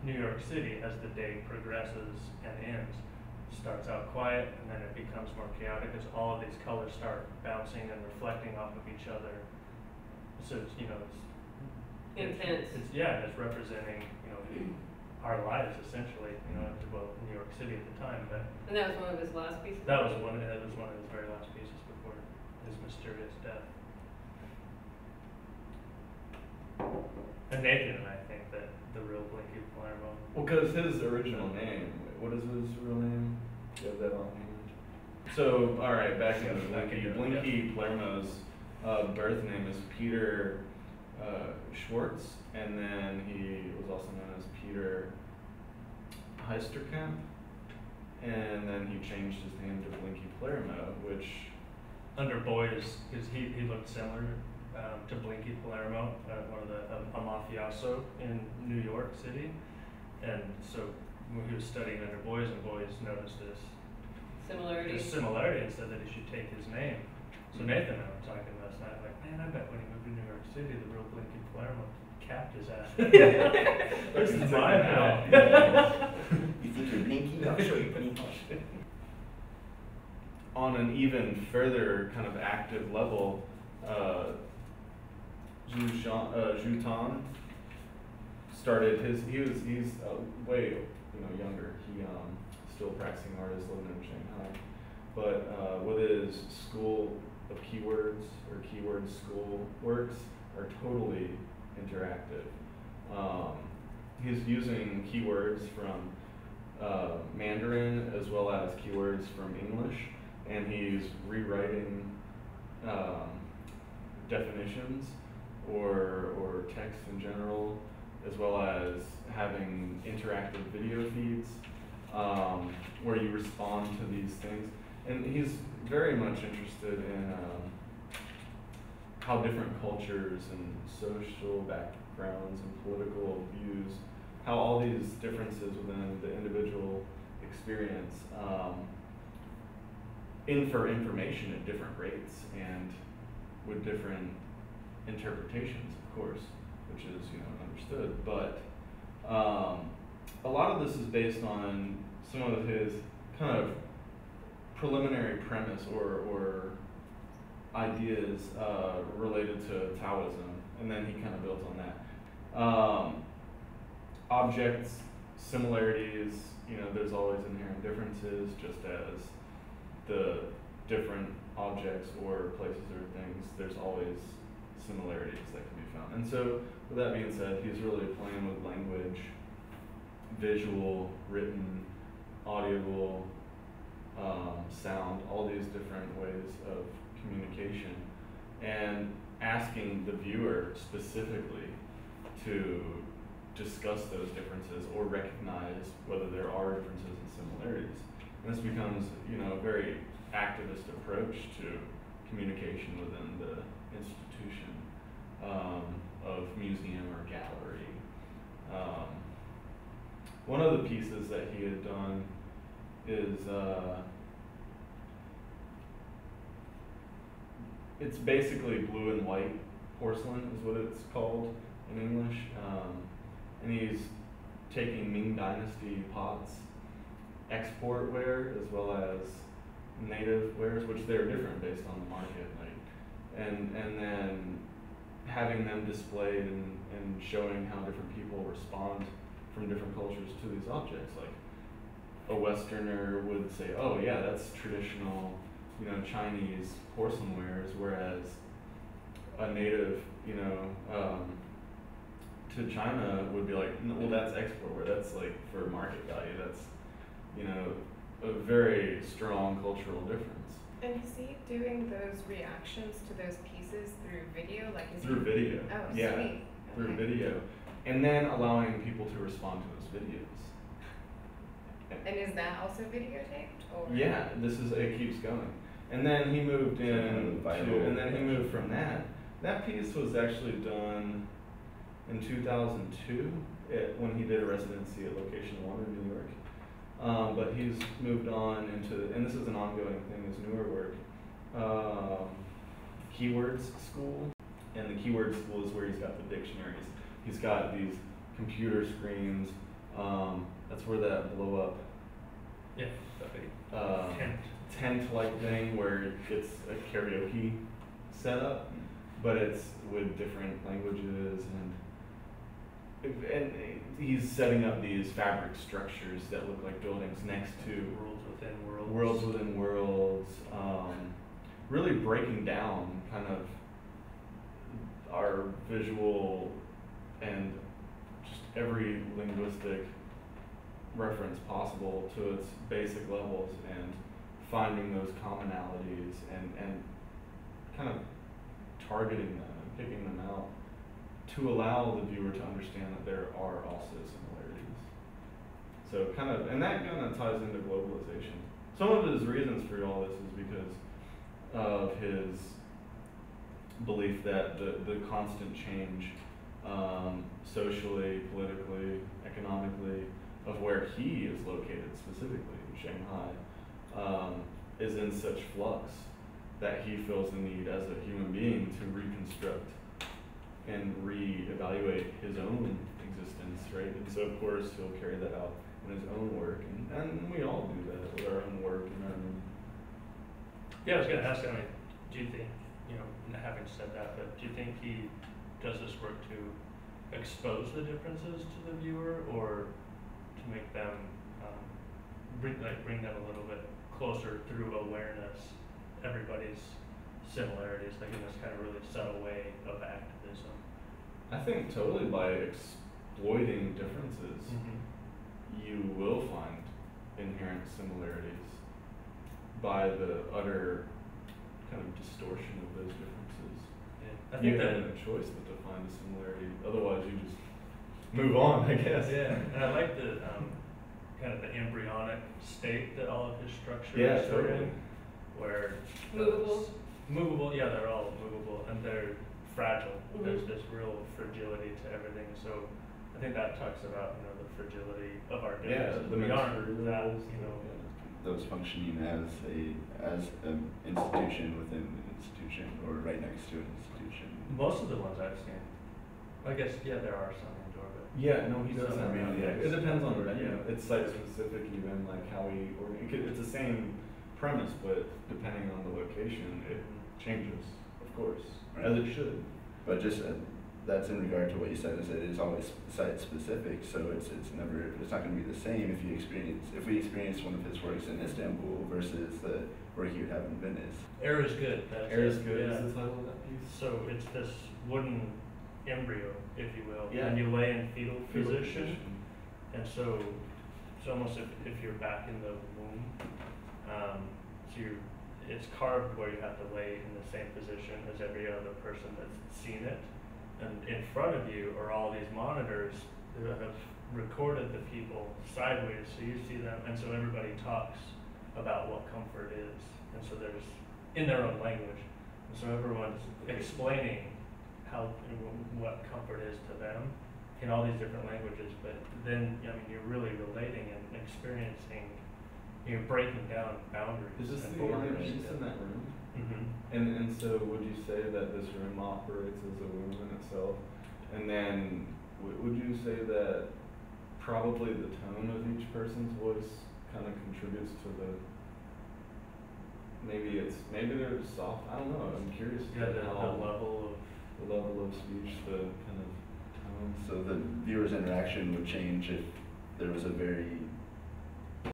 New York City, as the day progresses and ends, starts out quiet and then it becomes more chaotic as all of these colors start bouncing and reflecting off of each other. So it's, intense. It's representing, our lives essentially, well, New York City at the time, but And that was one of his last pieces? that was one of his very last pieces before his mysterious death. And Nathan and I think that the real Blinky Palermo. Well, because his original name, what is his real name? Do you have that on hand? So, all right, back into Blinky. Blinky Palermo's birth name is Peter Schwartz, and then he was also known as Peter Heisterkamp, and then he changed his name to Blinky Palermo, which Under boys, because he looked similar to Blinky Palermo, one of a mafioso in New York City, and so when he was studying under boys, and boys noticed this similarity and said that he should take his name. So Nathan and I were talking last night, like, man, I bet when he moved to New York City, the real Blinky Palermo capped his ass. This is mine now. You think you're Blinky? I'll show you Blinky. on an even further kind of active level, Zhu Tan started he's way younger. He still practicing artist, living in Shanghai, but with his school of keywords or keyword school works are totally interactive. He's using keywords from Mandarin as well as keywords from English, and he's rewriting definitions or text in general, as well as having interactive video feeds where you respond to these things. And he's very much interested in how different cultures and social backgrounds and political views, how all these differences within the individual experience infer information at different rates and with different interpretations, of course, which is understood. But a lot of this is based on some of his kind of preliminary premise or ideas related to Taoism, and then he kind of builds on that. Objects, similarities, there's always inherent differences, just as the different objects or places or things, there's always similarities that can be found. And so, with that being said, he's really playing with language, visual, written, audible, sound, all these different ways of communication, and asking the viewer specifically to discuss those differences or recognize whether there are differences and similarities. And this becomes, a very activist approach to communication within the institution of museum or gallery. One of the pieces that he had done is it's basically blue and white porcelain is what it's called in English, and he's taking Ming Dynasty pots, export ware as well as native wares, which they're different based on the market, and then having them displayed and showing how different people respond from different cultures to these objects. Like a Westerner would say, "Oh yeah, that's traditional, Chinese porcelain wares," whereas a native, to China would be like, "No, well, that's export ware. That's like for market value. That's, a very strong cultural difference." And is he doing those reactions to those pieces through video? Through video. Oh, yeah, sweet. Through Okay. video, and then allowing people to respond to those videos. And is that also videotaped? Or? Yeah, it keeps going. And then he moved from that. That piece was actually done in 2002 when he did a residency at Location 1 in New York. But he's moved on into, and this is an ongoing thing, his newer work, Keywords School. And the Keyword School is where he's got the dictionaries. He's got these computer screens That's where that blow up Yeah, that'd be tent. tent-like thing where it's a karaoke setup, but it's with different languages and he's setting up these fabric structures that look like buildings next to Worlds within worlds. worlds within worlds, really breaking down kind of our visual and just every linguistic reference possible to its basic levels and finding those commonalities and kind of targeting them and picking them out to allow the viewer to understand that there are also similarities. So kind of, and that kind of ties into globalization. Some of his reasons for all this is because of his belief that the constant change socially, politically, economically, of where he is located, specifically in Shanghai, is in such flux that he feels the need as a human being to reconstruct and reevaluate his own existence, right? And so of course he'll carry that out in his own work, and we all do that with our own work and our own. Yeah, I was gonna ask, I mean, do you think, having said that, but do you think he does this work to expose the differences to the viewer, or to make them, bring them a little bit closer through awareness, everybody's similarities, like in this kind of really subtle way of activism? I think totally by exploiting differences, you will find inherent similarities by the utter kind of distortion of those differences. Yeah, I You think have that. no choice but to find a similarity. Otherwise, you just move on, I guess. Yeah, and I like the kind of the embryonic state that all of his structures Yeah, are totally. in, where Movable. movable, yeah, they're all movable and they're fragile. Mhm. There's this real fragility to everything. So I think that talks about the fragility of our Yeah, differences. the We aren't materials, that, yeah. Those functioning as an institution within an institution or right next to an institution. Most of the ones I've seen, I guess, yeah, there are some indoor, but Yeah, no, he does. Some I mean, around, yeah, yeah. it depends on the it's site specific even, like how we it's the same premise, but depending on the location, it changes, of course, Right. as it should. But just that's in regard to what you said, is it is always site specific, so it's not going to be the same if we experience one of his works in Istanbul versus the work you would have in Venice. Air is Good. That's Air is it, Good yeah. is the title of that piece. So it's this wooden embryo, if you will, Yeah. and you lay in fetal Fetal position. And so it's almost if you're back in the womb, it's carved where you have to lay in the same position as every other person that's seen it. And in front of you are all these monitors that have recorded the people sideways, so you see them, and so everybody talks about what comfort is. And so there's, in their own language, and so everyone's explaining what comfort is to them in all these different languages, but then, you're really relating and experiencing, you're breaking down boundaries. Is this and the only borders. piece in that room? Mm-hmm. And so would you say that this room operates as a room in itself? And then would you say that probably the tone of each person's voice kind of contributes to maybe they're soft, I don't know, I'm curious Yeah, to the level of speech, the kind of tone. So the viewer's interaction would change if there was a very